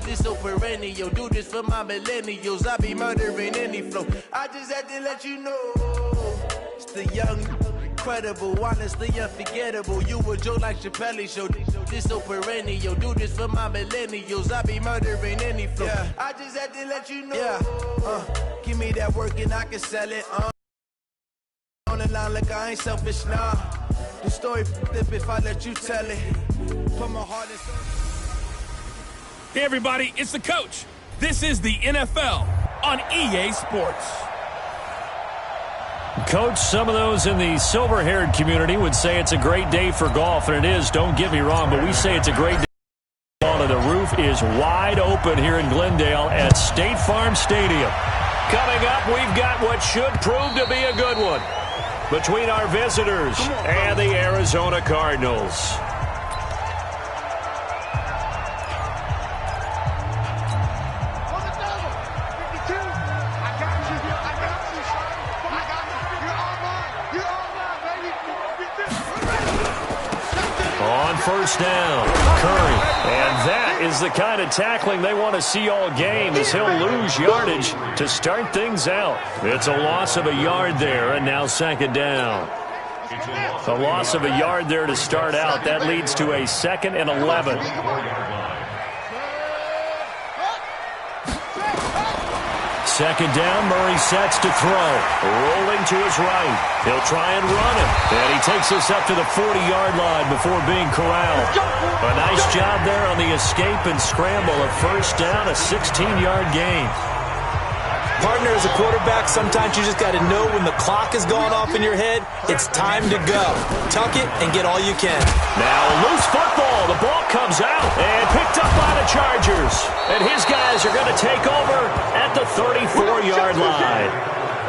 This so perennial, do this for my millennials. I be murdering any flow. I just had to let you know. It's the young, incredible, honestly unforgettable. You a joke like Chappelle show. This so perennial, do this for my millennials. I be murdering any flow. Yeah. I just had to let you know. Yeah. Give me that work and I can sell it. On the line like I ain't selfish, nah. The story flip if I let you tell it. Put my heart in. Hey everybody, it's the coach. This is the NFL on EA Sports. Coach, some of those in the silver-haired community would say it's a great day for golf, and it is, don't get me wrong, but we say it's a great day for golf. The roof is wide open here in Glendale at State Farm Stadium. Coming up, we've got what should prove to be a good one between our visitors and the Arizona Cardinals. On first down, Curry. And that is the kind of tackling they want to see all game, as he'll lose yardage to start things out. It's a loss of a yard there, and now second down. A loss of a yard there to start out. That leads to a 2nd and 11. Second down, Murray sets to throw. Rolling to his right. He'll try and run it. And he takes us up to the 40-yard line before being corralled. A nice job there on the escape and scramble. A first down, a 16-yard gain. Partner, as a quarterback, sometimes you just got to know when the clock is going off in your head, it's time to go. Tuck it and get all you can. Now a loose football. The ball comes out and picked up by the Chargers. And his guys are going to take over at the 34-yard line.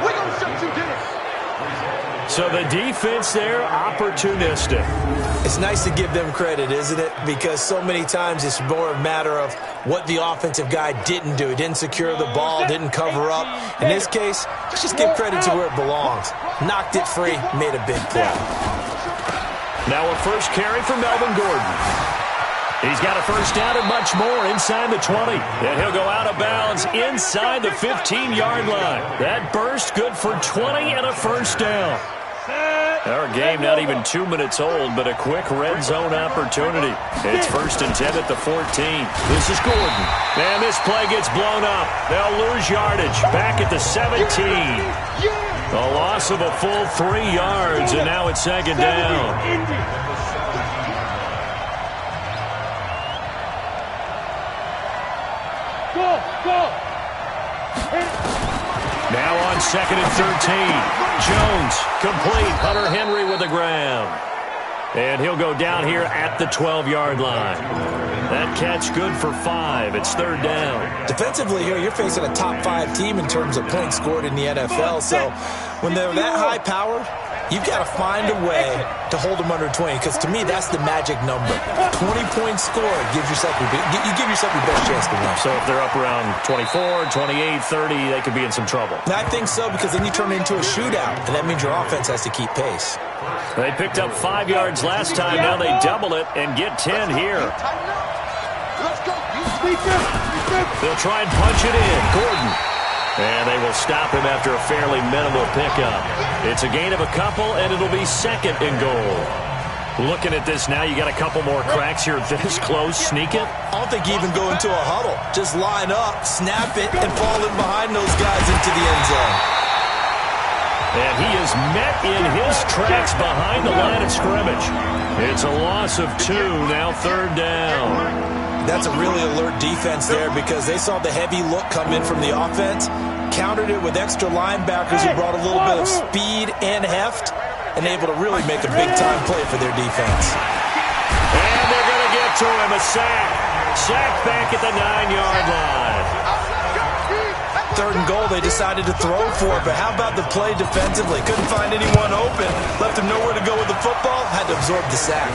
We're going to shut you down. So the defense there, opportunistic. It's nice to give them credit, isn't it? Because so many times it's more a matter of what the offensive guy didn't do. He didn't secure the ball, didn't cover up. In this case, let's just give credit to where it belongs. Knocked it free, made a big play. Now a first carry for Melvin Gordon. He's got a first down and much more inside the 20. And he'll go out of bounds inside the 15-yard line. That burst good for 20 and a first down. Our game not even 2 minutes old, but a quick red zone opportunity. It's 1st and 10 at the 14. This is Gordon. And this play gets blown up. They'll lose yardage. Back at the 17. A loss of a full 3 yards, and now it's second down. Now on 2nd and 13. Jones, complete. Hunter Henry with the ground. And he'll go down here at the 12-yard line. That catch good for 5. It's 3rd down. Defensively here, you're facing a top 5 team in terms of points scored in the NFL. So when they're that high-powered, you've got to find a way to hold them under 20, because to me, that's the magic number. 20 points scored gives yourself you give yourself your best chance to win. So if they're up around 24, 28, 30, they could be in some trouble. I think so, because then you turn it into a shootout, and that means your offense has to keep pace. They picked up 5 yards last time. Now they double it and get 10 here. They'll try and punch it in. Gordon. And they will stop him after a fairly minimal pickup. It's a gain of a couple, and it'll be 2nd and goal. Looking at this now, you got a couple more cracks here this close. Sneak it? I don't think you even go into a huddle. Just line up, snap it, and fall in behind those guys into the end zone. And he is met in his tracks behind the line of scrimmage. It's a loss of 2, now 3rd down. That's a really alert defense there, because they saw the heavy look come in from the offense, countered it with extra linebackers who brought a little bit of speed and heft, and able to really make a big-time play for their defense. And they're going to get to him, a sack. Sack back at the 9-yard line. 3rd and goal, they decided to throw for it, but how about the play defensively? Couldn't find anyone open, left him nowhere to go with the football, had to absorb the sack.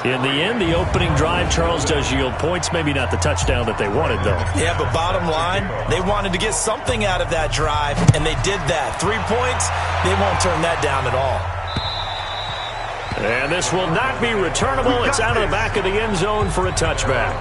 In the end, the opening drive, Charles, does yield points. Maybe not the touchdown that they wanted, though. Yeah, but bottom line, they wanted to get something out of that drive, and they did that. 3 points, they won't turn that down at all. And this will not be returnable. It's out of the back of the end zone for a touchback.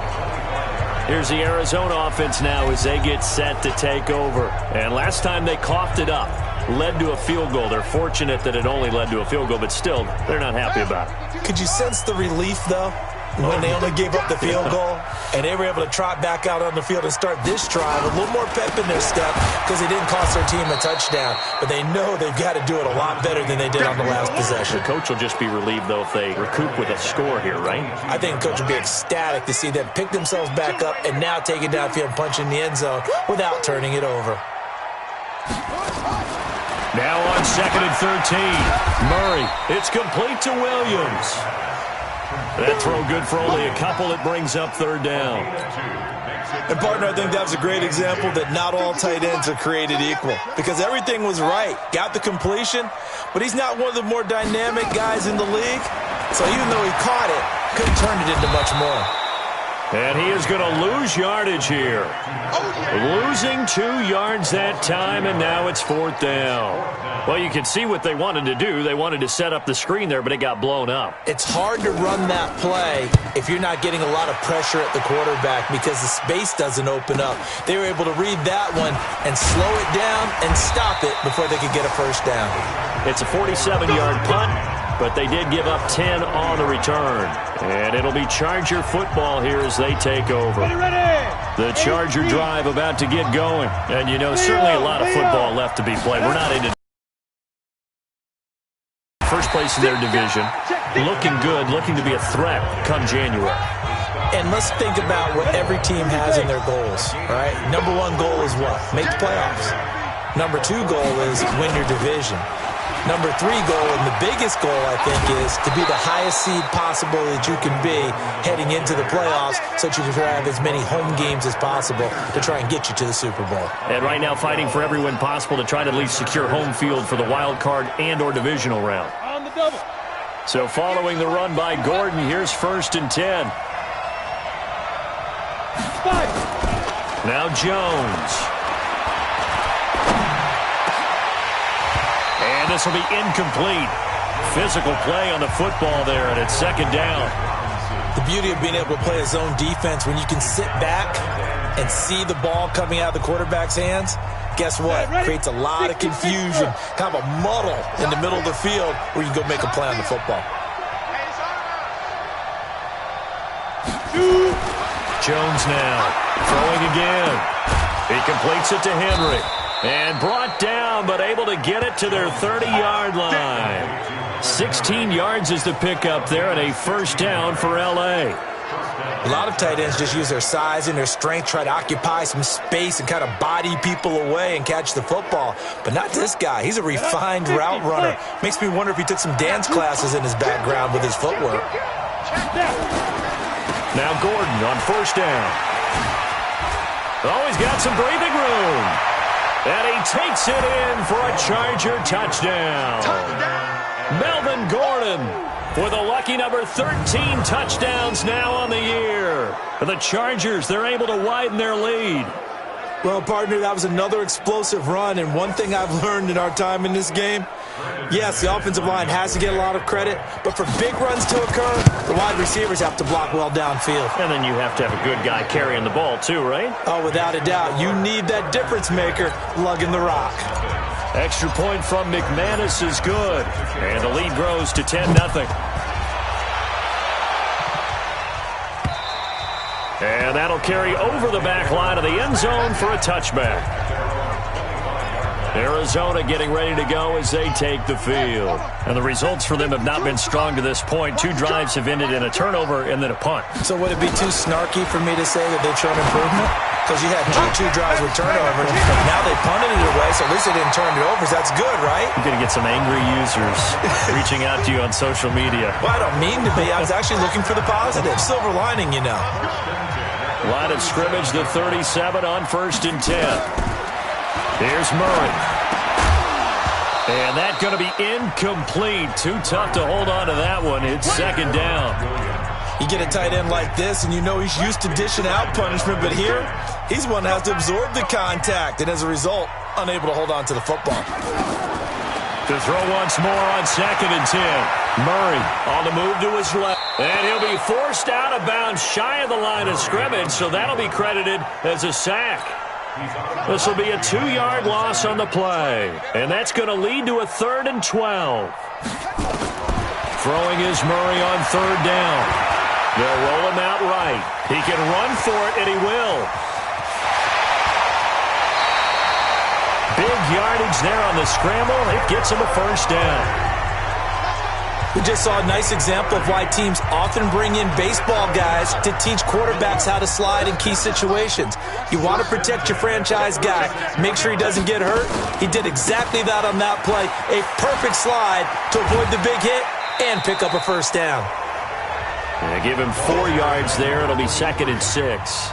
Here's the Arizona offense now as they get set to take over. And last time they coughed it up, led to a field goal. They're fortunate that it only led to a field goal, but still, they're not happy about it. Could you sense the relief, though, when they only gave up the field goal and they were able to trot back out on the field and start this drive a little more pep in their step because it didn't cost their team a touchdown, but they know they've got to do it a lot better than they did on the last possession. The coach will just be relieved, though, if they recoup with a score here, right? I think the coach will be ecstatic to see them pick themselves back up and now take it downfield and punch in the end zone without turning it over. Now on 2nd and 13. Murray, it's complete to Williams. That throw good for only a couple. It brings up 3rd down. And, partner, I think that was a great example that not all tight ends are created equal because everything was right. Got the completion, but he's not one of the more dynamic guys in the league. So even though he caught it, couldn't turn it into much more. And he is going to lose yardage here. Losing 2 yards that time, and now it's 4th down. Well, you can see what they wanted to do. They wanted to set up the screen there, but it got blown up. It's hard to run that play if you're not getting a lot of pressure at the quarterback because the space doesn't open up. They were able to read that one and slow it down and stop it before they could get a 1st down. It's a 47-yard punt, but they did give up 10 on the return. And it'll be Charger football here as they take over. The Charger drive about to get going. And, you know, certainly a lot of football left to be played. We're not into first place in their division. Looking good, looking to be a threat come January. And let's think about what every team has in their goals, right? Number 1 goal is what? Make the playoffs. Number 2 goal is win your division. Number 3 goal, and the biggest goal, I think, is to be the highest seed possible that you can be heading into the playoffs so that you can have as many home games as possible to try and get you to the Super Bowl. And right now fighting for every win possible to try to at least secure home field for the wild card and or divisional round. On the double. So following the run by Gordon, here's 1st and 10. Spike. Now Jones. And this will be incomplete. Physical play on the football there, and it's 2nd down. The beauty of being able to play a zone defense when you can sit back and see the ball coming out of the quarterback's hands, guess what? Creates a lot of confusion, kind of a muddle in the middle of the field where you can go make a play on the football. Jones now throwing again. He completes it to Henry. And brought down, but able to get it to their 30-yard line. 16 yards is the pickup there, and a 1st down for L.A. A lot of tight ends just use their size and their strength, try to occupy some space and kind of body people away and catch the football. But not this guy. He's a refined route runner. Makes me wonder if he took some dance classes in his background with his footwork. Now Gordon on 1st down. Oh, he's got some breathing room. And he takes it in for a Charger touchdown. Melvin Gordon with a lucky number 13 touchdowns now on the year. For the Chargers, they're able to widen their lead. Well, partner, that was another explosive run, and one thing I've learned in our time in this game, yes, the offensive line has to get a lot of credit, but for big runs to occur, the wide receivers have to block well downfield. And then you have to have a good guy carrying the ball too, right? Oh, without a doubt. You need that difference maker lugging the rock. Extra point from McManus is good, and the lead grows to 10-0. And that'll carry over the back line of the end zone for a touchback. Arizona getting ready to go as they take the field. And the results for them have not been strong to this point. 2 drives have ended in a turnover and then a punt. So would it be too snarky for me to say that they've shown improvement? Because you had 2 drives with turnovers. Now they punted it away, so at least they didn't turn it over. So that's good, right? You're going to get some angry users reaching out to you on social media. Well, I don't mean to be. I was actually looking for the positive. Silver lining, you know. Line of scrimmage, the 37 on 1st and 10. Here's Murray. And that's going to be incomplete. Too tough to hold on to that one. It's 2nd down. You get a tight end like this, and you know he's used to dishing out punishment, but here, he's one that has to absorb the contact, and as a result, unable to hold on to the football. To throw once more on 2nd and 10. Murray on the move to his left. And he'll be forced out of bounds shy of the line of scrimmage, so that'll be credited as a sack. This will be a 2-yard loss on the play. And that's going to lead to a 3rd and 12. Throwing is Murray on 3rd down. They'll roll him out right. He can run for it, and he will. Big yardage there on the scramble. It gets him a 1st down. We just saw a nice example of why teams often bring in baseball guys to teach quarterbacks how to slide in key situations. You want to protect your franchise guy. Make sure he doesn't get hurt. He did exactly that on that play. A perfect slide to avoid the big hit and pick up a 1st down. And give him 4 yards there. It'll be 2nd and 6.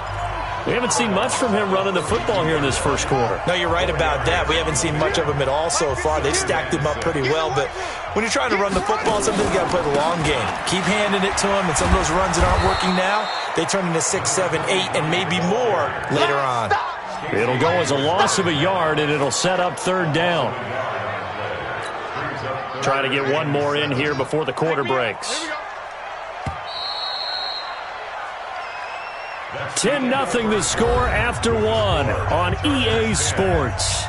We haven't seen much from him running the football here in this first quarter. No, you're right about that. We haven't seen much of him at all so far. They've stacked him up pretty well, but when you're trying to run the football, sometimes you got to play the long game. Keep handing it to him, and some of those runs that aren't working now, they turn into 6, 7, 8, and maybe more later on. It'll go as a loss of a yard, and it'll set up 3rd down. Trying to get one more in here before the quarter breaks. 10-0 the score after 1 on EA Sports.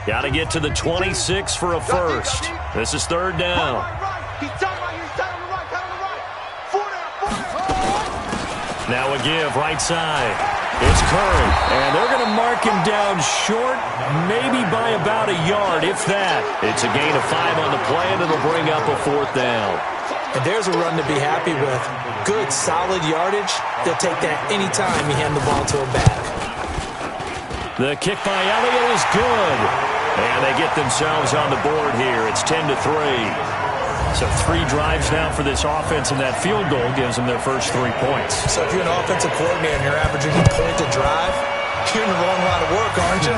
Got to get to the 26 for a 1st. This is 3rd down. Now a give right side. It's Curry, and they're going to mark him down short, maybe by about a yard, if that. It's a gain of 5 on the play, and it'll bring up a 4th down. And there's a run to be happy with. Good, solid yardage. They'll take that anytime you hand the ball to a back. The kick by Elliott is good. And they get themselves on the board here. It's 10-3. So 3 drives now for this offense, and that field goal gives them their first 3 points. So if you're an offensive coordinator and you're averaging a point to drive, you're in the wrong line of work, aren't you?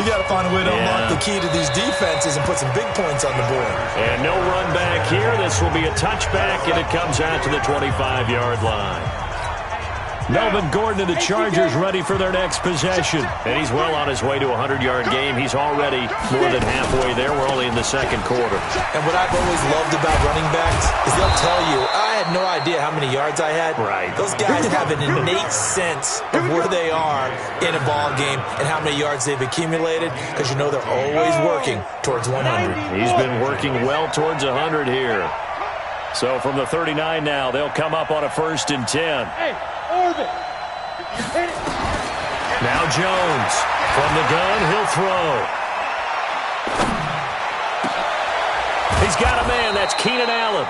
You got to find a way to unlock the key to these defenses and put some big points on the board. And no run back here. This will be a touchback, and it comes out to the 25-yard line. Melvin Gordon and the Chargers ready for their next possession. And he's well on his way to a 100-yard game. He's already more than halfway there. We're only in the 2nd quarter. And what I've always loved about running backs is they'll tell you, I had no idea how many yards I had. Right. Those guys have an innate sense of where they are in a ball game and how many yards they've accumulated, because you know they're always working towards 100. He's been working well towards 100 here. So from the 39 now, they'll come up on a 1st and 10. Now Jones from the gun, he'll throw. He's got a man, that's Keenan Allen.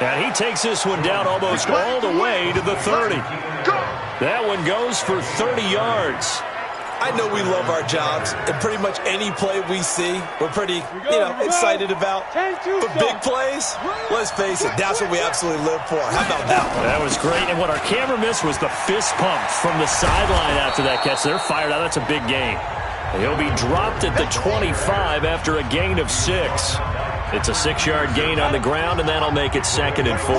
And he takes this one down almost all the way to the 30. That one goes for 30 yards. I know we love our jobs, and pretty much any play we see, we're pretty, excited about. But big plays, let's face it, that's what we absolutely live for. How about that one? That was great, and what our camera missed was the fist pump from the sideline after that catch. They're fired out. That's a big gain. He'll be dropped at the 25 after a gain of 6. It's a 6-yard gain on the ground, and that'll make it 2nd and 4.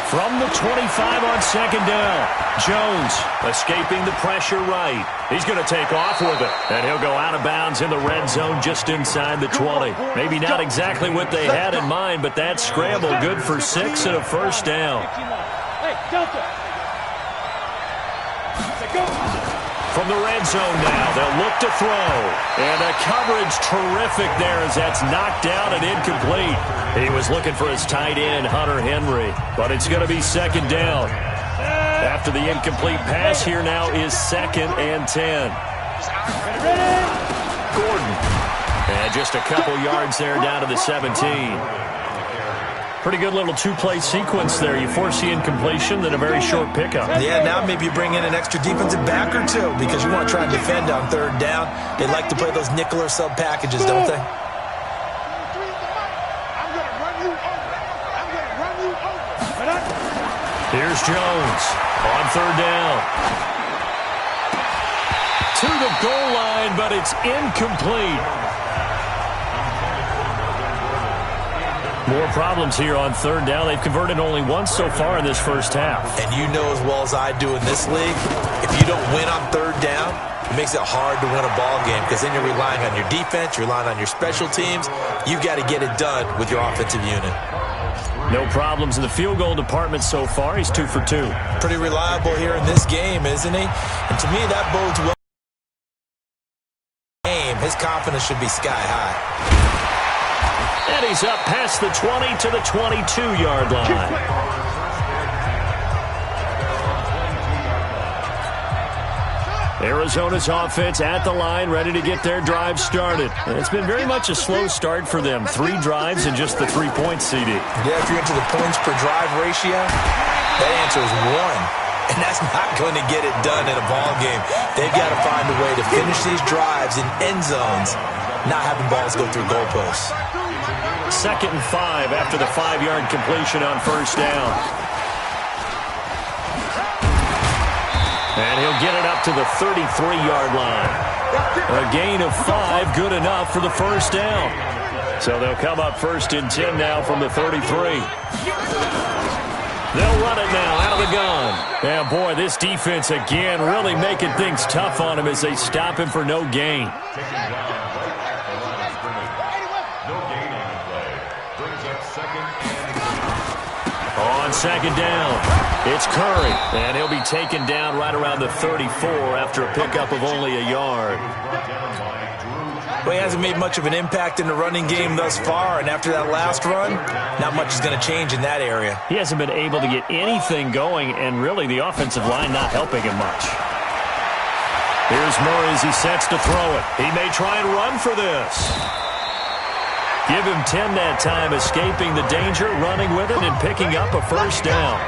From the 25 on 2nd down, Jones escaping the pressure right. He's going to take off with it, and he'll go out of bounds in the red zone just inside the 20. Maybe not exactly what they had in mind, but that scramble good for 6 and a 1st down. From the red zone now, they'll look to throw. And the coverage terrific there as that's knocked down and incomplete. He was looking for his tight end, Hunter Henry, but it's going to be 2nd down. After the incomplete pass, here now is 2nd and 10. Gordon. And just a couple yards there down to the 17. Pretty good little 2-play sequence there. You force the incompletion, then a very short pickup. Yeah, now maybe you bring in an extra defensive back or 2 because you want to try and defend on 3rd down. They like to play those nickel or sub packages, don't they? Here's Jones on 3rd down. To the goal line, but it's incomplete. More problems here on third down. They've converted only once so far in this first half. And you know as well as I do in this league, if you don't win on third down, it makes it hard to win a ball game because then you're relying on your defense, you're relying on your special teams. You've got to get it done with your offensive unit. No problems in the field goal department so far. He's 2 for 2. Pretty reliable here in this game, isn't he? And to me, that bodes well. His confidence should be sky high. And he's up past the 20 to the 22-yard line. Arizona's offense at the line, ready to get their drive started. And it's been very much a slow start for them. 3 drives and just the 3 points, CD. Yeah, if you're into the points per drive ratio, that answer is 1. And that's not going to get it done in a ball game. They've got to find a way to finish these drives in end zones, not having balls go through goalposts. 2nd and 5 after the 5-yard completion on first down. And he'll get it up to the 33-yard line. A gain of 5, good enough for the first down. So they'll come up 1st and 10 now from the 33. They'll run it now out of the gun. Yeah, boy, this defense again really making things tough on him as they stop him for no gain. On 2nd down, it's Curry, and he'll be taken down right around the 34 after a pickup of only a yard. Well, he hasn't made much of an impact in the running game thus far, and after that last run, not much is going to change in that area. He hasn't been able to get anything going, and really the offensive line not helping him much. Here's Murray as he sets to throw it. He may try and run for this. Give him 10 that time, escaping the danger, running with it, and picking up a first down.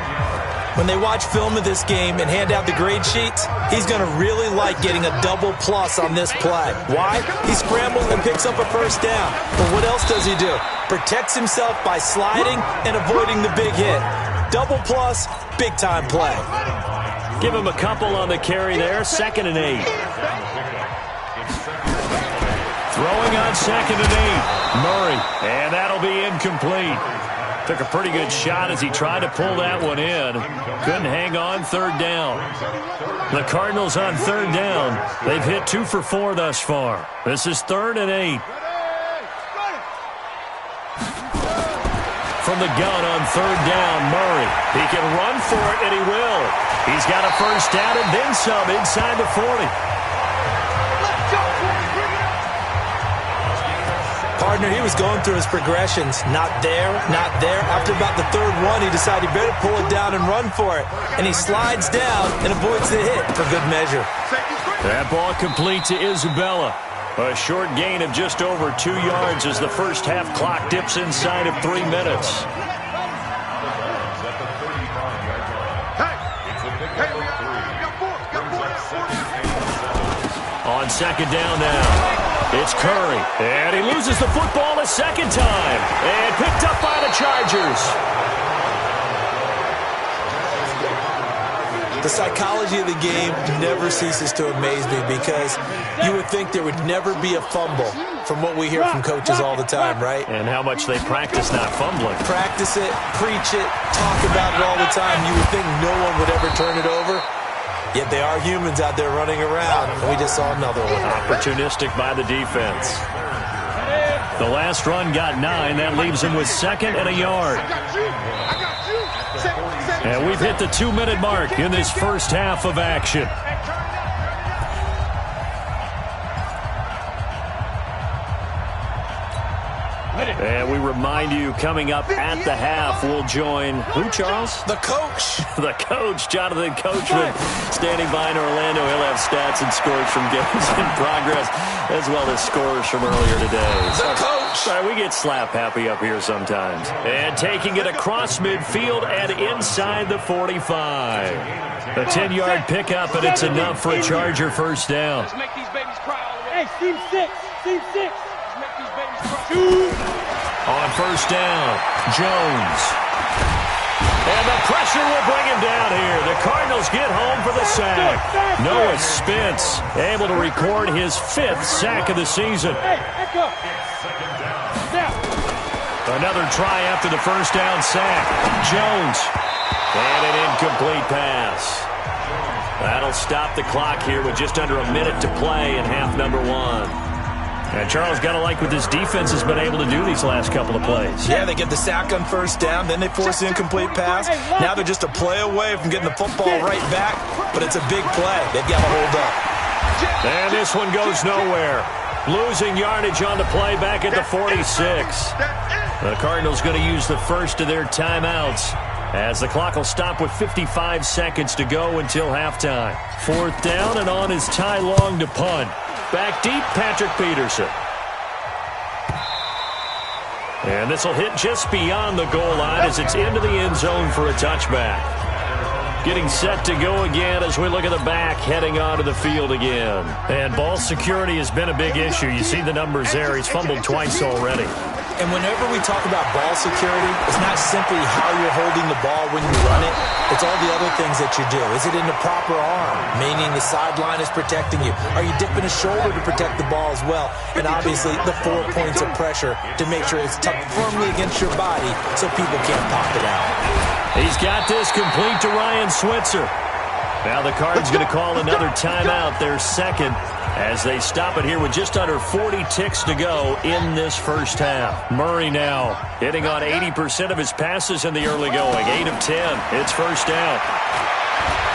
When they watch film of this game and hand out the grade sheets, he's going to really like getting a double plus on this play. Why? He scrambles and picks up a first down. But what else does he do? Protects himself by sliding and avoiding the big hit. Double plus, big-time play. Give him a couple on the carry there, 2nd and 8. Throwing on 2nd and 8. Murray, and that'll be incomplete. Took a pretty good shot as he tried to pull that one in. Couldn't hang on 3rd down. The Cardinals on 3rd down. They've hit 2 for 4 thus far. This is 3rd and 8. From the gun on 3rd down, Murray. He can run for it, and he will. He's got a first down and then some inside the 40. Partner, he was going through his progressions. Not there, not there. After about the 3rd one, he decided he better pull it down and run for it. And he slides down and avoids the hit for good measure. That ball complete to Isabella. A short gain of just over 2 yards as the first half clock dips inside of 3 minutes. On 2nd down now. It's Curry, and he loses the football a 2nd time, and picked up by the Chargers. The psychology of the game never ceases to amaze me because you would think there would never be a fumble from what we hear from coaches all the time, right? And how much they practice not fumbling. Practice it, preach it, talk about it all the time. You would think no one would ever turn it over. Yet they are humans out there running around, and we just saw another one. Opportunistic by the defense. The last run got 9. That leaves him with 2nd and a yard. And we've hit the 2-minute mark in this first half of action. And we remind you, coming up at the half, we'll join who, Charles? The coach. The coach, Jonathan Coachman, standing by in Orlando. He'll have stats and scores from games in progress, as well as scores from earlier today. The coach. Sorry, we get slap happy up here sometimes. And taking it across midfield and inside the 45. A 10-yard pickup, and it's enough for a Charger first down. Let's make these babies cry all the way. Hey, Team 6. Team 6. Let's make these babies cry. On first down, Jones. And the pressure will bring him down here. The Cardinals get home for the sack. Noah Spence able to record his 5th sack of the season. Hey, echo. Now. A Another try after the first down sack. Jones. And an incomplete pass. That'll stop the clock here with just under a minute to play in half number one. And Charles, got to like what this defense has been able to do these last couple of plays. Yeah, they get the sack on first down, then they force the incomplete pass. Now they're just a play away from getting the football right back, but it's a big play. They've got to hold up. And this one goes nowhere. Losing yardage on the play back at the 46. The Cardinals going to use the first of their timeouts as the clock will stop with 55 seconds to go until halftime. Fourth down, and on is Ty Long to punt. Back deep, Patrick Peterson. And this will hit just beyond the goal line as it's into the end zone for a touchback. Getting set to go again as we look at the back, heading onto the field again. And ball security has been a big issue. You see the numbers there. He's fumbled twice already. And whenever we talk about ball security, it's not simply how you're holding the ball when you run it. It's all the other things that you do. Is it in the proper arm, meaning the sideline is protecting you? Are you dipping a shoulder to protect the ball as well? And obviously the 4 points of pressure to make sure it's tucked firmly against your body so people can't pop it out. He's got this complete to Ryan Switzer. Now the Cards going to call another timeout, their second, as they stop it here with just under 40 ticks to go in this first half. Murray now hitting on 80% of his passes in the early going. 8 of 10. It's first down.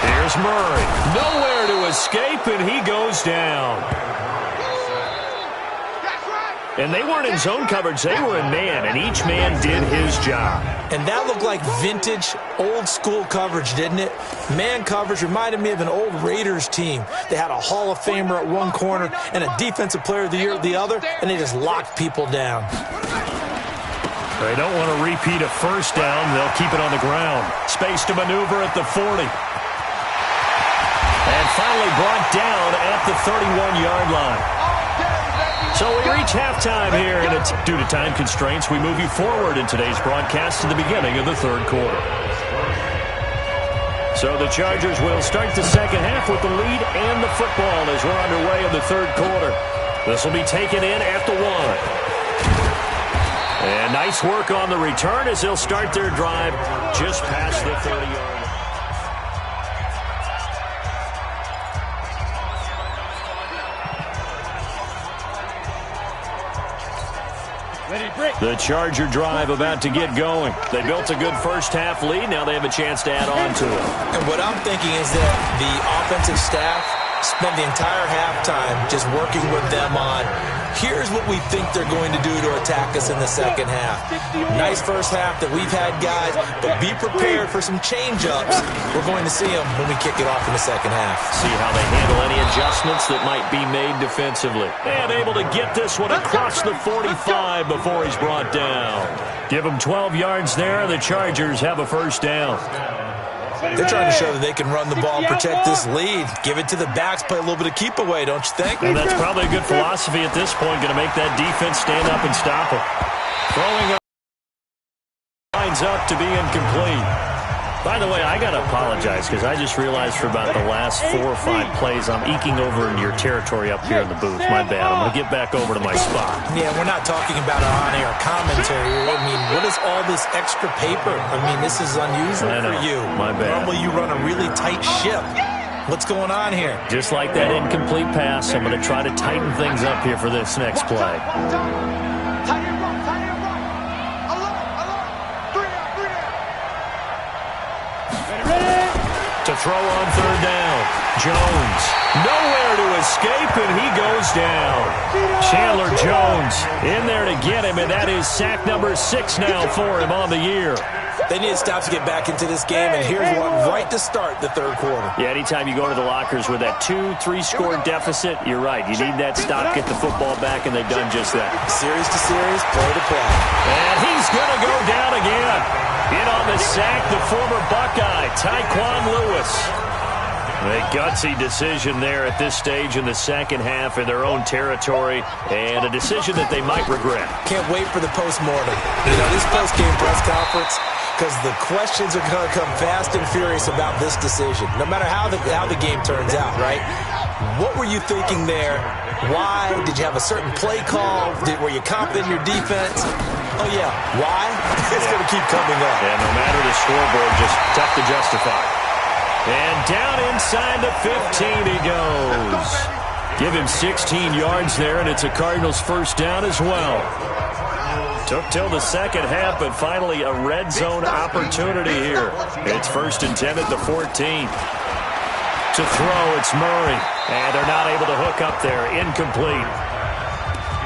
Here's Murray. Nowhere to escape, and he goes down. And they weren't in zone coverage. They were in man, and each man did his job. And that looked like vintage, old-school coverage, didn't it? Man coverage reminded me of an old Raiders team. They had a Hall of Famer at one corner and a Defensive Player of the Year at the other, and they just locked people down. They don't want to repeat a first down. They'll keep it on the ground. Space to maneuver at the 40. And finally brought down at the 31-yard line. So we reach halftime here, and it's due to time constraints. We move you forward in today's broadcast to the beginning of the third quarter. So the Chargers will start the second half with the lead and the football as we're underway in the third quarter. This will be taken in at the 1. And nice work on the return as they'll start their drive just past the 30-yard line. The Charger drive about to get going. They built a good first-half lead. Now they have a chance to add on to it. And what I'm thinking is that the offensive staff spent the entire halftime just working with them on, here's what we think they're going to do to attack us in the second half. Nice first half that we've had, guys, but be prepared for some change-ups. We're going to see them when we kick it off in the second half. See how they handle any adjustments that might be made defensively. And able to get this one across the 45 before he's brought down. Give them 12 yards there. The Chargers have a first down. They're trying to show that they can run the ball, protect this lead. Give it to the backs, play a little bit of keep away, don't you think? And that's probably a good philosophy at this point, going to make that defense stand up and stop it. Throwing lines up to be incomplete. By the way, I got to apologize because I just realized for about the last 4 or 5 plays I'm eking over into your territory up here in the booth. My bad. I'm going to get back over to my spot. Yeah, we're not talking about an on-air commentary. I mean, what is all this extra paper? I mean, this is unusual for you. My bad. Normally you run a really tight ship. What's going on here? Just like that incomplete pass, I'm going to try to tighten things up here for this next play. To throw on third down. Jones. Nowhere to escape, and he goes down. Chandler Jones in there to get him, and that is sack number 6 now for him on the year. They need to stop to get back into this game, and here's one right to start the third quarter. Yeah, anytime you go to the lockers with that 2-3 score deficit, you're right. You need that stop, get the football back, and they've done just that. Series to series, play to play. And he's going to go down again. In on the sack, the former Buckeye, Tyquan Lewis. A gutsy decision there at this stage in the second half in their own territory, and a decision that they might regret. Can't wait for the post-mortem. You know, this post-game press conference, because the questions are going to come fast and furious about this decision, no matter how the game turns out, right? What were you thinking there? Why? Did you have a certain play call? Were you confident in your defense? Oh, yeah. Why? It's going to keep coming up. And no matter the scoreboard, just tough to justify. And down inside the 15 he goes. Give him 16 yards there, and it's a Cardinals first down as well. Took till the second half, but finally a red zone opportunity here. It's 1st and 10 at the 14. To throw, it's Murray. And they're not able to hook up there. Incomplete.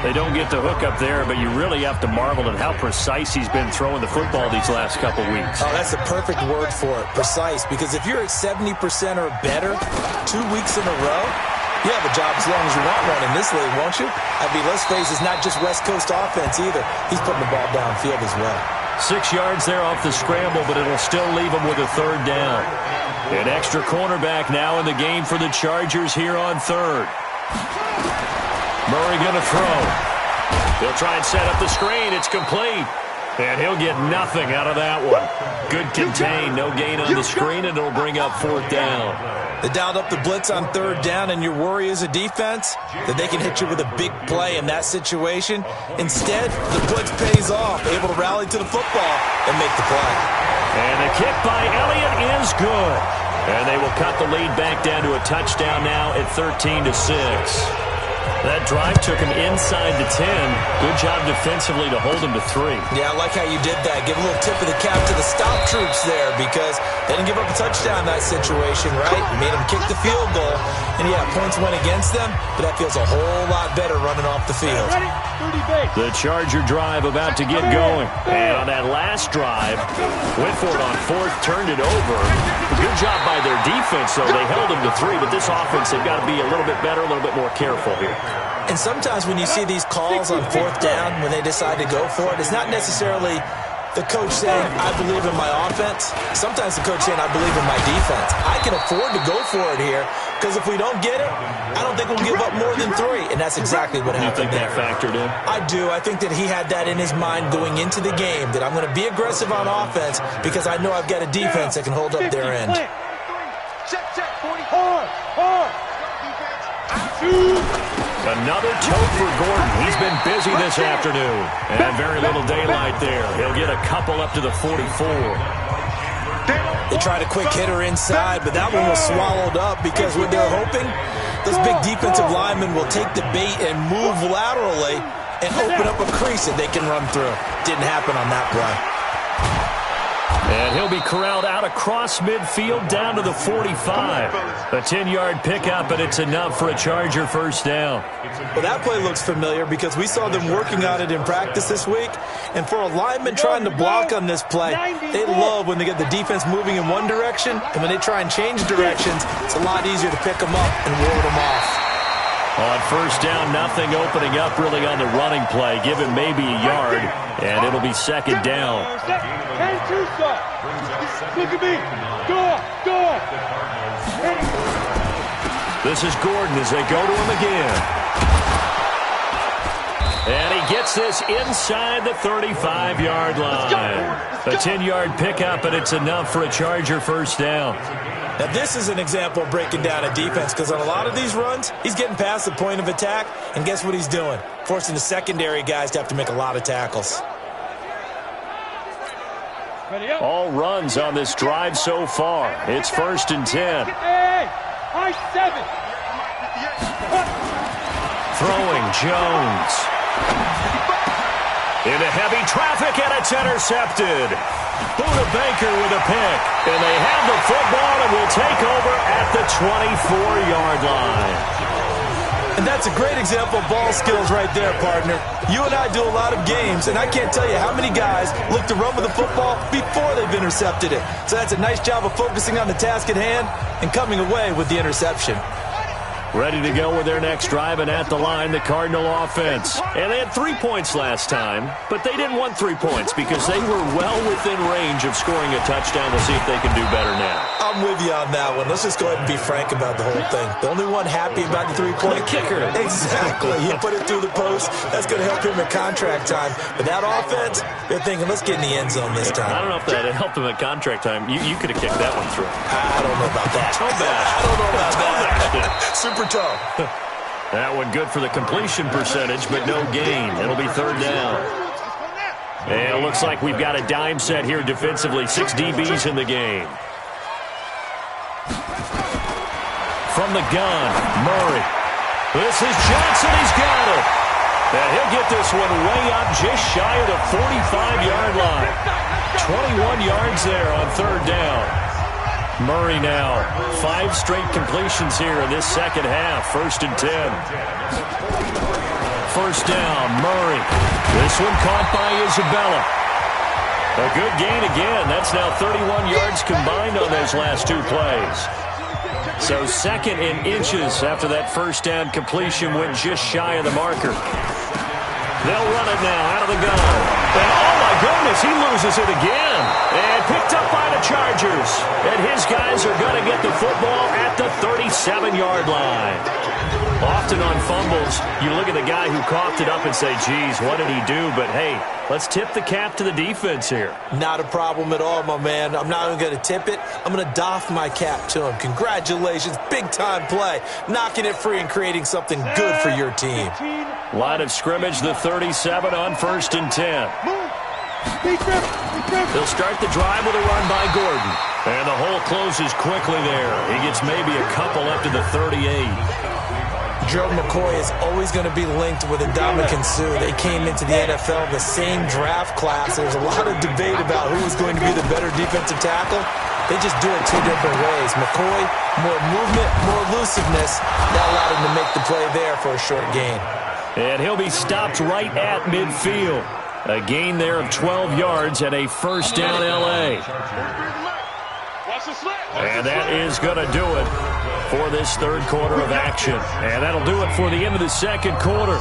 They don't get the hook up there, but you really have to marvel at how precise he's been throwing the football these last couple weeks. Oh, that's the perfect word for it, precise. Because if you're at 70% or better 2 weeks in a row, you have a job as long as you want one in this league, won't you? I mean, let's face it, it's not just West Coast offense either. He's putting the ball downfield as well. 6 yards there off the scramble, but it'll still leave him with a third down. An extra cornerback now in the game for the Chargers here on third. Murray going to throw. He'll try and set up the screen. It's complete. And he'll get nothing out of that one. Good contain. No gain on the screen, and it'll bring up fourth down. They dialed up the blitz on third down, and your worry as a defense that they can hit you with a big play in that situation. Instead, the blitz pays off, able to rally to the football and make the play. And the kick by Elliott is good. And they will cut the lead back down to a touchdown now at 13-6. That drive took him inside the 10. Good job defensively to hold him to 3. Yeah, I like how you did that. Give a little tip of the cap to the stop troops there because they didn't give up a touchdown in that situation, right? You made them kick the field goal. And, yeah, points went against them, but that feels a whole lot better running off the field. The Charger drive about to get going. And on that last drive, went for it on fourth, turned it over. Good job by their defense, though. They held him to 3, but this offense, they've got to be a little bit better, a little bit more careful here. And sometimes when you see these calls on fourth down, when they decide to go for it, it's not necessarily the coach saying, I believe in my offense. Sometimes the coach saying, I believe in my defense. I can afford to go for it here because if we don't get it, I don't think we'll give up more than 3. And that's exactly what happened. You think that factored in? I do. I think that he had that in his mind going into the game, that I'm going to be aggressive on offense because I know I've got a defense that can hold up their end. Check, 40. Hard. Another tote for Gordon. He's been busy this afternoon. And very little daylight there. He'll get a couple up to the 44. They tried a quick hitter inside, but that one was swallowed up because what they're hoping, those big defensive linemen will take the bait and move laterally and open up a crease that they can run through. Didn't happen on that play. And he'll be corralled out across midfield down to the 45. A 10-yard pickup, and it's enough for a Charger first down. Well, that play looks familiar because we saw them working on it in practice this week. And for a lineman trying to block on this play, they love when they get the defense moving in one direction. And when they try and change directions, it's a lot easier to pick them up and ward them off. On first down, nothing opening up really on the running play. Give him maybe a yard, and it'll be second down. And 2 stop. Look at me. Go. This is Gordon as they go to him again. And he gets this inside the 35-yard line. A 10-yard pickup, and it's enough for a Charger first down. Now, this is an example of breaking down a defense because on a lot of these runs, he's getting past the point of attack, and guess what he's doing? Forcing the secondary guys to have to make a lot of tackles. All runs on this drive so far. It's 1st and 10. High 7. Throwing Jones. Into heavy traffic, and it's intercepted. Buda Baker with a pick. And they have the football and will take over at the 24-yard line. And that's a great example of ball skills right there, partner. You and I do a lot of games, and I can't tell you how many guys look to run with the football before they've intercepted it. So that's a nice job of focusing on the task at hand and coming away with the interception. Ready to go with their next drive, and at the line, the Cardinal offense. And they had 3 points last time, but they didn't want 3 points because they were well within range of scoring a touchdown. We'll see if they can do better now. I'm with you on that one. Let's just go ahead and be frank about the whole thing. The only one happy about the 3-point kicker. Exactly. He put it through the post. That's going to help him at contract time. But that offense, they're thinking, let's get in the end zone this time. I don't know if that helped him at contract time. You could have kicked that one through. I don't know about that. Toe bash. I don't know about that. Super toe. That one good for the completion percentage, but no gain. It'll be third down. And it looks like we've got a dime set here defensively. 6 DBs in the game. From the gun, Murray. This is Johnson. He's got it. And he'll get this one way up just shy of the 45-yard line. 21 yards there on third down. Murray now. 5 straight completions here in this second half. 1st and 10. First down, Murray. This one caught by Isabella. A good gain again. That's now 31 yards combined on those last 2 plays. So 2nd in inches after that first down completion went just shy of the marker. They'll run it now out of the gun. And oh my goodness, he loses it again. And picked up by the Chargers. And his guys are going to get the football at the 37-yard line. Often on fumbles, you look at the guy who coughed it up and say, geez, what did he do? But hey, let's tip the cap to the defense here. Not a problem at all, my man. I'm not even going to tip it. I'm going to doff my cap to him. Congratulations. Big-time play. Knocking it free and creating something good for your team. Line of scrimmage, the 37 on 1st and 10. They'll start the drive with a run by Gordon. And the hole closes quickly there. He gets maybe a couple up to the 38. Joe McCoy is always going to be linked with Ndamukong Suh. They came into the NFL the same draft class. There's a lot of debate about who is going to be the better defensive tackle. They just do it 2 different ways. McCoy, more movement, more elusiveness. That allowed him to make the play there for a short gain. And he'll be stopped right at midfield. A gain there of 12 yards and a first down L.A. And that is going to do it for this third quarter of action. And that'll do it for the end of the second quarter.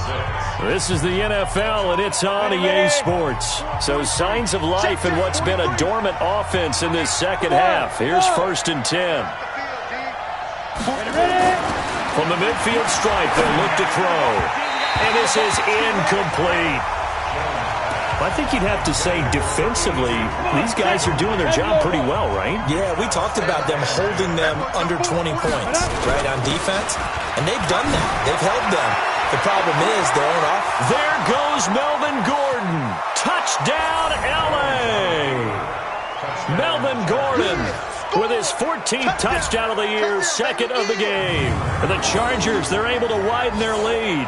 This is the NFL, and it's on EA Sports. So signs of life in what's been a dormant offense in this second half. Here's 1st and 10. From the midfield stripe, they'll look to throw. And this is incomplete. I think you'd have to say defensively, these guys are doing their job pretty well, right? Yeah, we talked about them holding them under 20 points, right, on defense. And they've done that. They've held them. The problem is they're on off. There goes Melvin Gordon. Touchdown, L.A. Melvin Gordon with his 14th touchdown of the year, 2nd of the game. And the Chargers, they're able to widen their lead.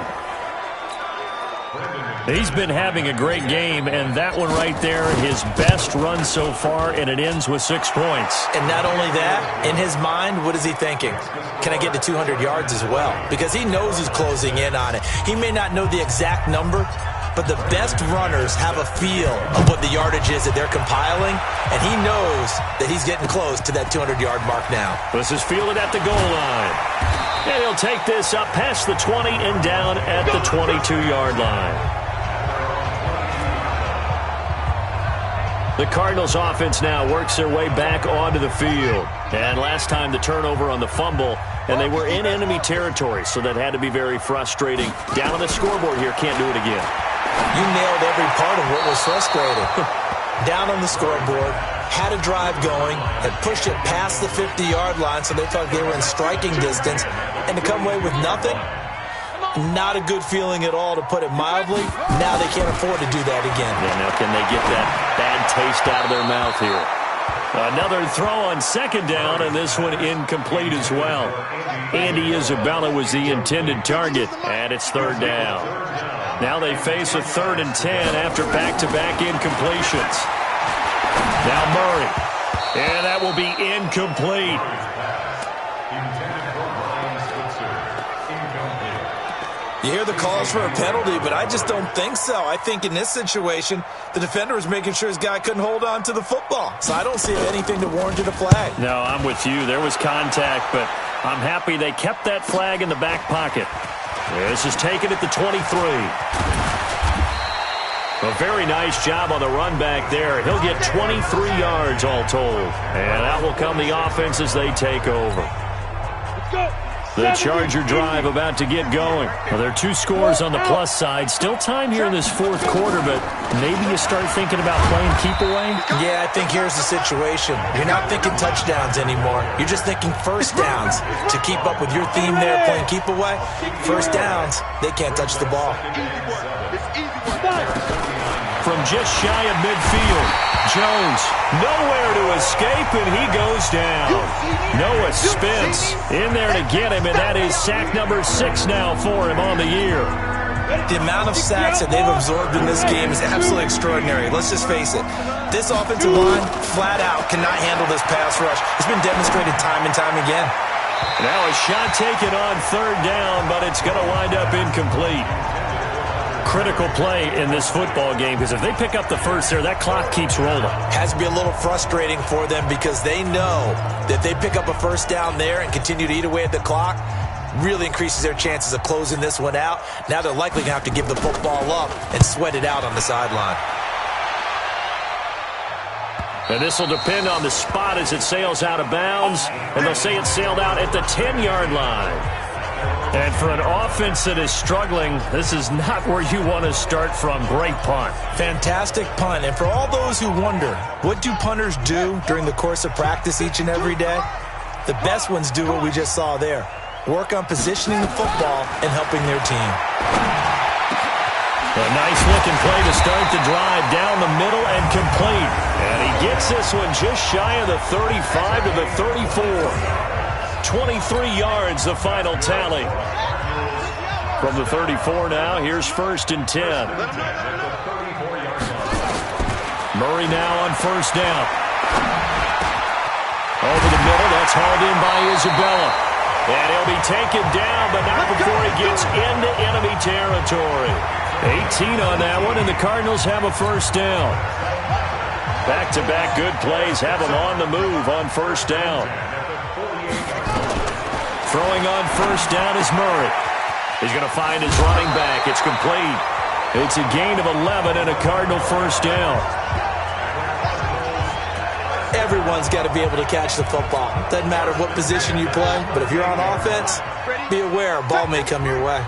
He's been having a great game, and that one right there, his best run so far, and it ends with 6 points. And not only that, in his mind, what is he thinking? Can I get to 200 yards as well? Because he knows he's closing in on it. He may not know the exact number, but the best runners have a feel of what the yardage is that they're compiling, and he knows that he's getting close to that 200-yard mark now. This is fielded at the goal line. And he'll take this up past the 20 and down at the 22-yard line. The Cardinals offense now works their way back onto the field. And last time the turnover on the fumble, and they were in enemy territory, so that had to be very frustrating. Down on the scoreboard here, can't do it again. You nailed every part of what was frustrating. Down on the scoreboard, had a drive going, had pushed it past the 50-yard line, so they felt they were in striking distance, and to come away with nothing, not a good feeling at all, to put it mildly. Now they can't afford to do that again. Yeah, now can they get that bad taste out of their mouth here? Another throw on 2nd down, and this one incomplete as well. Andy Isabella was the intended target, and it's 3rd down. Now they face a 3rd and 10 after back-to-back incompletions. Now Murray, and that will be incomplete. You hear the calls for a penalty, but I just don't think so. I think in this situation, the defender was making sure his guy couldn't hold on to the football. So I don't see anything to warrant a flag. No, I'm with you. There was contact, but I'm happy they kept that flag in the back pocket. This is taken at the 23. A very nice job on the run back there. He'll get 23 yards all told. And out will come the offense as they take over. Let's go. The Charger drive about to get going. Well, there are 2 scores on the plus side. Still time here in this 4th quarter, but maybe you start thinking about playing keep away? Yeah, I think here's the situation. You're not thinking touchdowns anymore. You're just thinking first downs. To keep up with your theme there, playing keep away, first downs, they can't touch the ball. from just shy of midfield. Jones, nowhere to escape, and he goes down. Noah Spence in there to get him, and that is sack number 6 now for him on the year. The amount of sacks that they've absorbed in this game is absolutely extraordinary. Let's just face it. This offensive line, flat out, cannot handle this pass rush. It's been demonstrated time and time again. Now a shot taken on 3rd down, but it's going to wind up incomplete. Critical play in this football game, because if they pick up the first there, that clock keeps rolling. Has to be a little frustrating for them because they know that if they pick up a first down there and continue to eat away at the clock, really increases their chances of closing this one out. Now they're likely going to have to give the football up and sweat it out on the sideline. And this will depend on the spot as it sails out of bounds, and they'll say it sailed out at the 10-yard line. And for an offense that is struggling, this is not where you want to start from. Great punt. Fantastic punt. And for all those who wonder, what do punters do during the course of practice each and every day? The best ones do what we just saw there. Work on positioning the football and helping their team. A nice-looking play to start the drive down the middle and complete. And he gets this one just shy of the 35 to the 34. 23 yards, the final tally. From the 34 now, here's 1st and 10. Murray now on 1st down. Over the middle, that's hauled in by Isabella. And he'll be taken down, but not before he gets into enemy territory. 18 on that one, and the Cardinals have a 1st down. Back-to-back good plays have them on the move on 1st down. Throwing on 1st down is Murray. He's going to find his running back. It's complete. It's a gain of 11 and a Cardinal 1st down. Everyone's got to be able to catch the football. Doesn't matter what position you play, but if you're on offense, be aware a ball may come your way.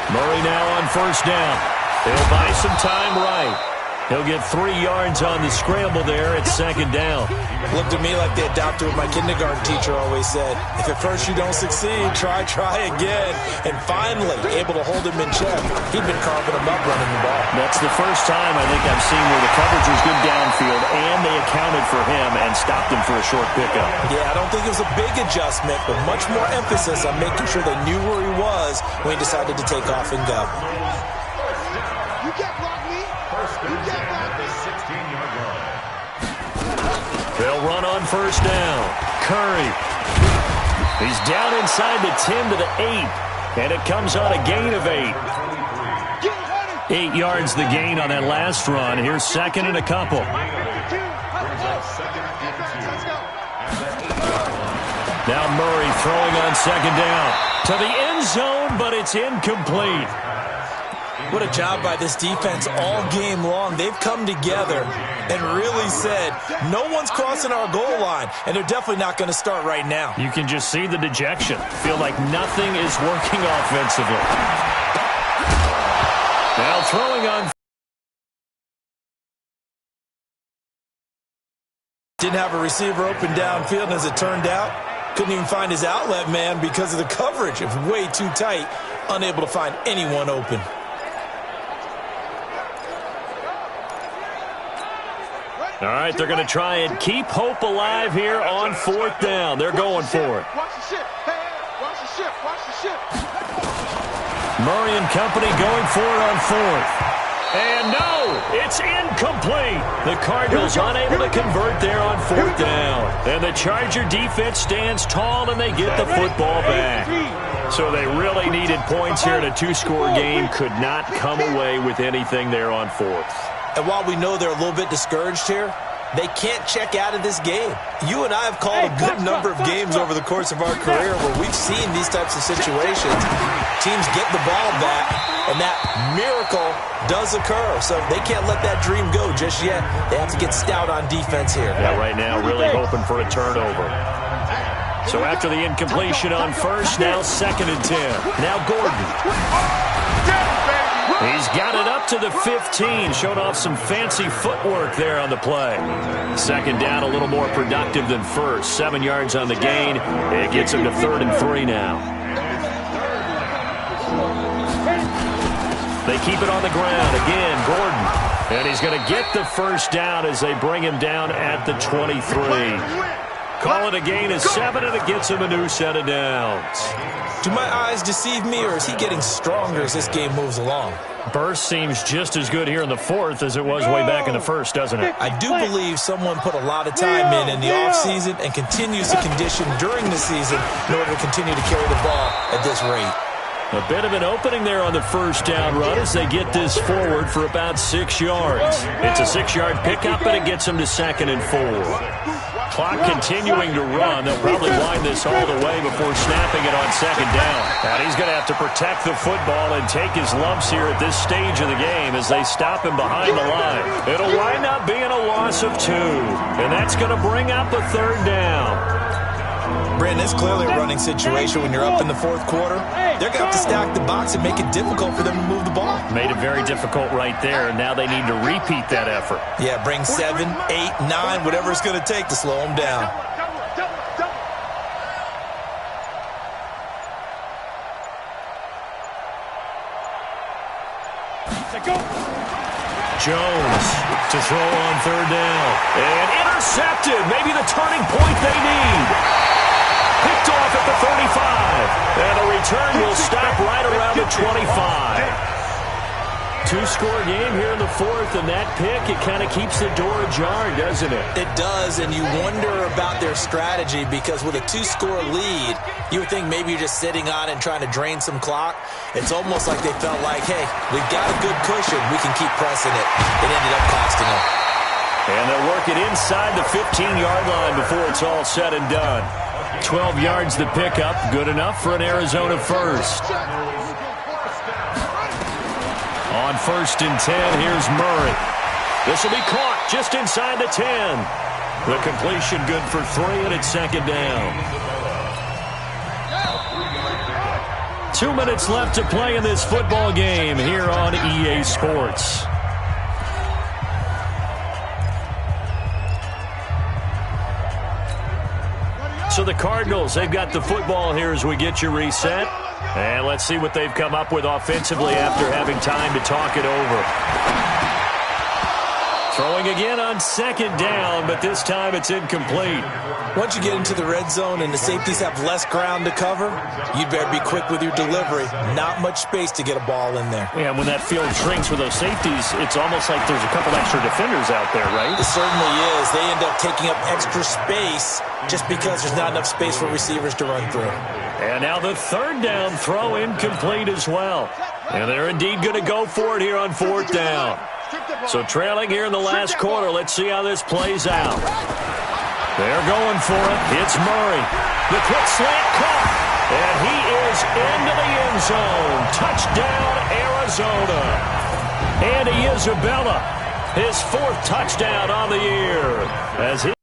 Murray now on 1st down. He'll buy some time right. He'll get 3 yards on the scramble there at 2nd down. Looked to me like they adopted what my kindergarten teacher always said. If at first you don't succeed, try again. And finally, able to hold him in check. He'd been carving him up running the ball. That's the first time I think I've seen where the coverage was good downfield and they accounted for him and stopped him for a short pickup. Yeah, I don't think it was a big adjustment, but much more emphasis on making sure they knew where he was when he decided to take off and go. You can't block me. You can't block me. 16-yard line. They'll run on 1st down. Curry. He's down inside the 10 to the 8. And it comes on a gain of 8. 8 yards the gain on that last run. Here's 2nd and a couple. Now Murray throwing on 2nd down. To the end zone, but it's incomplete. What a job by this defense all game long. They've come together and really said, no one's crossing our goal line, and they're definitely not going to start right now. You can just see the dejection. Feel like nothing is working offensively. Now throwing on. Didn't have a receiver open downfield, and as it turned out, couldn't even find his outlet man because of the coverage. It was way too tight, unable to find anyone open. All right, they're going to try and keep hope alive here on 4th down. They're going for it. Watch the ship. Hey, watch the ship. Watch the ship. Murray and company going for it on 4th. And no, it's incomplete. The Cardinals unable to convert there on 4th down. And the Charger defense stands tall, and they get the football back. So they really needed points here in a 2-score game. Could not come away with anything there on 4th. And while we know they're a little bit discouraged here, they can't check out of this game. You and I have called a good number of games over the course of our career where we've seen these types of situations. Teams get the ball back, and that miracle does occur. So they can't let that dream go just yet. They have to get stout on defense here. Yeah, right now really hoping for a turnover. So after the incompletion on 1st, now 2nd and 10. Now Gordon. He's got it up to the 15. Showed off some fancy footwork there on the play. 2nd down, a little more productive than 1st. 7 yards on the gain. It gets him to 3rd and 3 now. They keep it on the ground. Again, Gordon. And he's going to get the first down as they bring him down at the 23. Call it a gain of 7, and it gets him a new set of downs. Do my eyes deceive me, or is he getting stronger as this game moves along? Burst seems just as good here in the fourth as it was way back in the first, doesn't it? I do believe someone put a lot of time in the offseason and continues to condition during the season in order to continue to carry the ball at this rate. A bit of an opening there on the first down run as they get this forward for about 6 yards. It's a 6-yard pickup, and it gets them to 2nd and 4. Clock continuing to run. They'll probably wind this all the way before snapping it on 2nd down. And he's going to have to protect the football and take his lumps here at this stage of the game as they stop him behind the line. It'll wind up being a loss of 2, and that's going to bring up a 3rd down. Brandon, it's clearly a running situation when you're up in the fourth quarter. They're going to have to stack the box and make it difficult for them to move the ball. Made it very difficult right there, and now they need to repeat that effort. Yeah, bring 7, 8, 9, whatever it's going to take to slow them down. Jones to throw on 3rd down. And intercepted. Maybe the turning point they need. Picked off at the 35. And the return will stop right around the 25. 2-score game here in the fourth, and that pick, it kind of keeps the door ajar, doesn't it? It does, and you wonder about their strategy because with a 2-score lead, you would think maybe you're just sitting on it and trying to drain some clock. It's almost like they felt like, hey, we've got a good cushion. We can keep pressing it. It ended up costing them. And they'll work it inside the 15-yard line before it's all said and done. 12 yards the pickup, good enough for an Arizona first. On 1st and 10, here's Murray. This will be caught just inside the 10. The completion good for 3, and it's 2nd down. 2 minutes left to play in this football game here on EA Sports. So the Cardinals, they've got the football here as we get you reset. And let's see what they've come up with offensively after having time to talk it over. Throwing again on 2nd down, but this time it's incomplete. Once you get into the red zone and the safeties have less ground to cover, you'd better be quick with your delivery. Not much space to get a ball in there. Yeah, when that field shrinks with those safeties, it's almost like there's a couple extra defenders out there, right? It certainly is. They end up taking up extra space just because there's not enough space for receivers to run through. And now the 3rd down throw incomplete as well. And they're indeed going to go for it here on 4th down. So trailing here in the last quarter, let's see how this plays out. They're going for it. It's Murray. The quick slant caught. And he is into the end zone. Touchdown, Arizona. Andy Isabella, his 4th touchdown on the year. As he's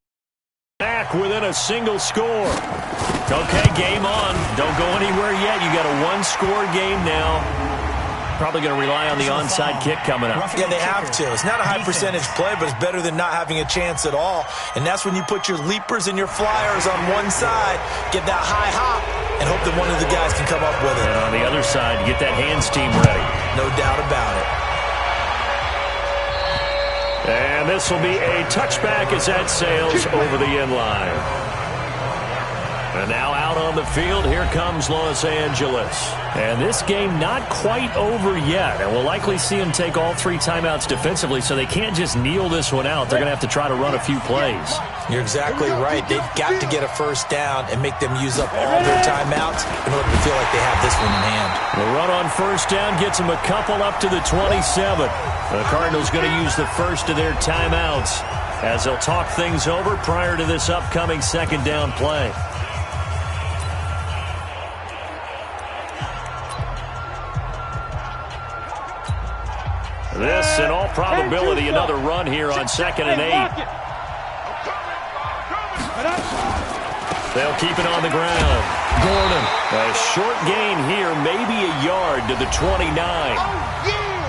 back within a single score. Okay, game on. Don't go anywhere yet. You got a 1-score game now. Probably going to rely on the onside kick coming up. Yeah, they have to. It's not a high percentage play, but it's better than not having a chance at all. And that's when you put your leapers and your flyers on one side, get that high hop, and hope that one of the guys can come up with it. And on the other side, get that hands team ready. No doubt about it. And this will be a touchback as that sails over the end line. And now out on the field, here comes Los Angeles. And this game not quite over yet. And we'll likely see them take all 3 timeouts defensively, so they can't just kneel this one out. They're going to have to try to run a few plays. You're exactly right. They've got to get a first down and make them use up all their timeouts in order to feel like they have this one in hand. The run on first down gets them a couple up to the 27. The Cardinals going to use the first of their timeouts as they'll talk things over prior to this upcoming 2nd down play. This, in all probability, another run here on 2nd and 8. They'll keep it on the ground. Gordon, a short gain here, maybe a yard to the 29.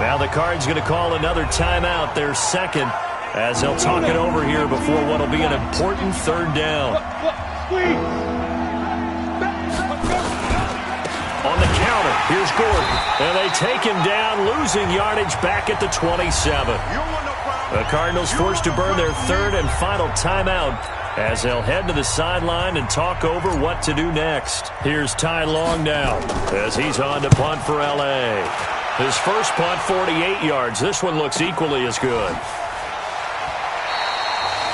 Now the Cards going to call another timeout, their 2nd, as they'll talk it over here before what will be an important 3rd down. On the count. counter. Here's Gordon. And they take him down, losing yardage back at the 27. The Cardinals forced to burn their third and final timeout as they'll head to the sideline and talk over what to do next. Here's Ty Long now as he's on to punt for L.A. His first punt, 48 yards. This one looks equally as good.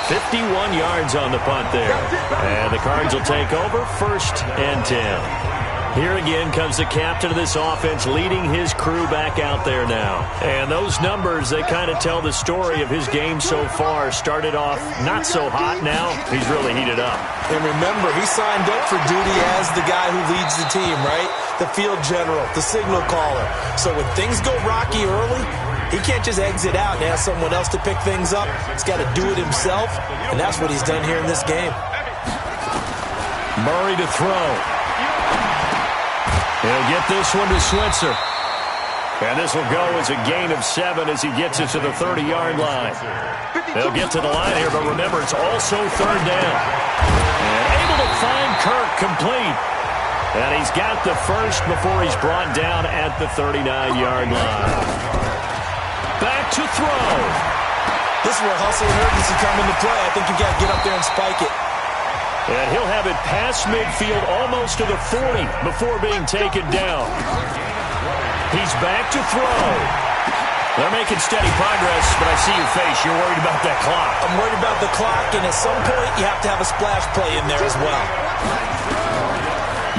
51 yards on the punt there. And the Cards will take over, 1st and 10. Here again comes the captain of this offense, leading his crew back out there now. And those numbers, they kind of tell the story of his game so far. Started off not so hot. Now he's really heated up. And remember, he signed up for duty as the guy who leads the team, right? The field general, the signal caller. So when things go rocky early, he can't just exit out and ask someone else to pick things up. He's got to do it himself, and that's what he's done here in this game. Murray to throw. He'll get this one to Switzer. And this will go as a gain of 7 as he gets it to the 30-yard line. They'll get to the line here, but remember, it's also 3rd down. And able to find Kirk complete. And he's got the first before he's brought down at the 39-yard line. Back to throw. This is where hustle and urgency come into play. I think you got to get up there and spike it. And he'll have it past midfield almost to the 40 before being taken down. He's back to throw. They're making steady progress, but I see your face. You're worried about that clock. I'm worried about the clock, and at some point you have to have a splash play in there as well.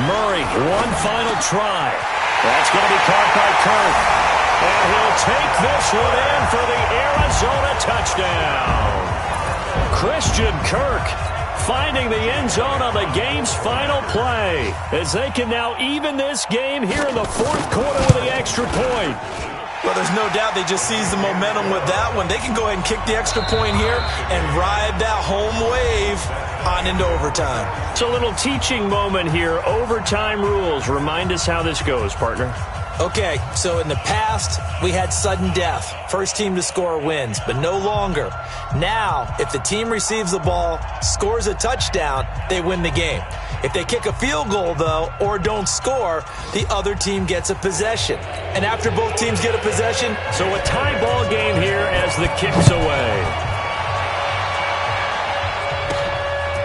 Murray, one final try. That's going to be caught by Kirk. And he'll take this one in for the Arizona touchdown. Christian Kirk finding the end zone on the game's final play as they can now even this game here in the 4th quarter with the extra point. Well, there's no doubt they just seized the momentum with that one. They can go ahead and kick the extra point here and ride that home wave on into overtime. It's a little teaching moment here. Overtime rules. Remind us how this goes, partner. Okay, so in the past, we had sudden death. First team to score wins, but no longer. Now, if the team receives the ball, scores a touchdown, they win the game. If they kick a field goal, though, or don't score, the other team gets a possession. And after both teams get a possession, so a tie ball game here as the kick's away.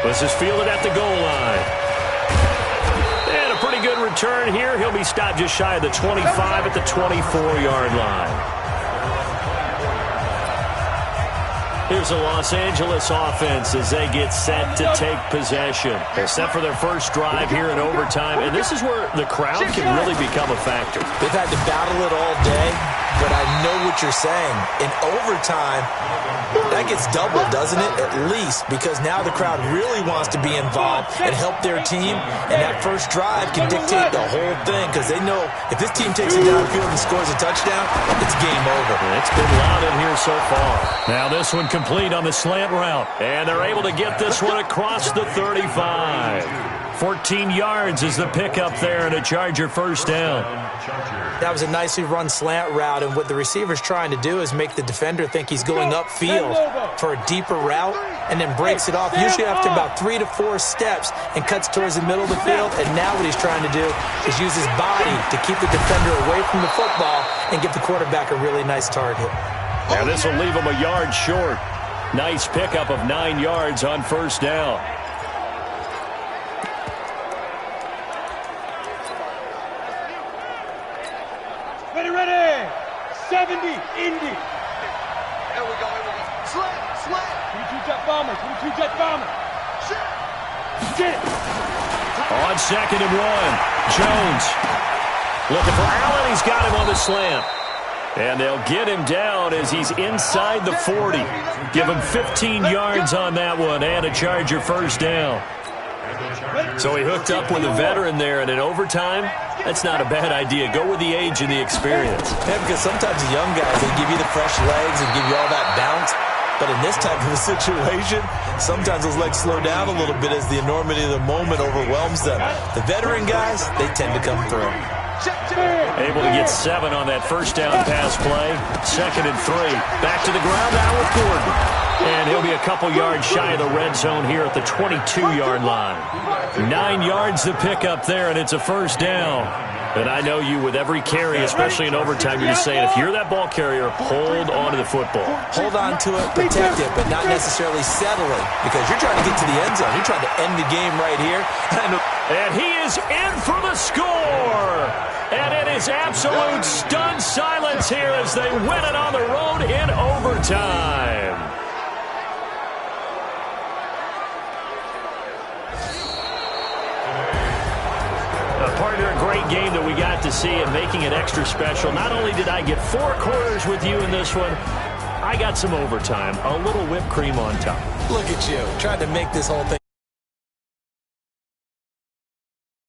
This is fielded at the goal line. Pretty good return here. He'll be stopped just shy of the 25 at the 24-yard line. Here's the Los Angeles offense as they get set to take possession. They're set for their first drive here in overtime, and this is where the crowd can really become a factor. They've had to battle it all day, but I know what you're saying. In overtime, that gets doubled, doesn't it? At least, because now the crowd really wants to be involved and help their team, and that first drive can dictate the whole thing because they know if this team takes it downfield and scores a touchdown, it's game over. It's been loud in here so far. Now this one complete on the slant route, and they're able to get this one across the 35. 14 yards is the pickup there and a Charger first down. That was a nicely run slant route, and what the receiver's trying to do is make the defender think he's going upfield for a deeper route and then breaks it off, usually after about 3 to 4 steps, and cuts towards the middle of the field. And now what he's trying to do is use his body to keep the defender away from the football and give the quarterback a really nice target. And this will leave him a yard short. Nice pickup of 9 yards on first down. Ready. 70, Indy. Here we go. Slant. 22 jet bomber. Get it. On 2nd and 1, Jones looking for Allen. He's got him on the slant. And they'll get him down as he's inside the 40. Give him 15 yards on that one and a Charger first down. So he hooked up with a veteran there, and in overtime, that's not a bad idea. Go with the age and the experience. Yeah, because sometimes the young guys, they give you the fresh legs and give you all that bounce. But in this type of a situation, sometimes those legs slow down a little bit as the enormity of the moment overwhelms them. The veteran guys, they tend to come through. Able to get 7 on that first down pass play. 2nd and 3. Back to the ground now with Gordon. And he'll be a couple yards shy of the red zone here at the 22-yard line. 9 yards to pick up there, and it's a first down. And I know you, with every carry, especially in overtime, you're just saying, if you're that ball carrier, hold on to the football. Hold on to it, protect it, but not necessarily settling, because you're trying to get to the end zone. You're trying to end the game right here. And he is in for the score. And it is absolute stunned silence here as they win it on the road in overtime. Partner, a great game that we got to see and making it extra special. Not only did I get 4 quarters with you in this one, I got some overtime, a little whipped cream on top. Look at you, trying to make this whole thing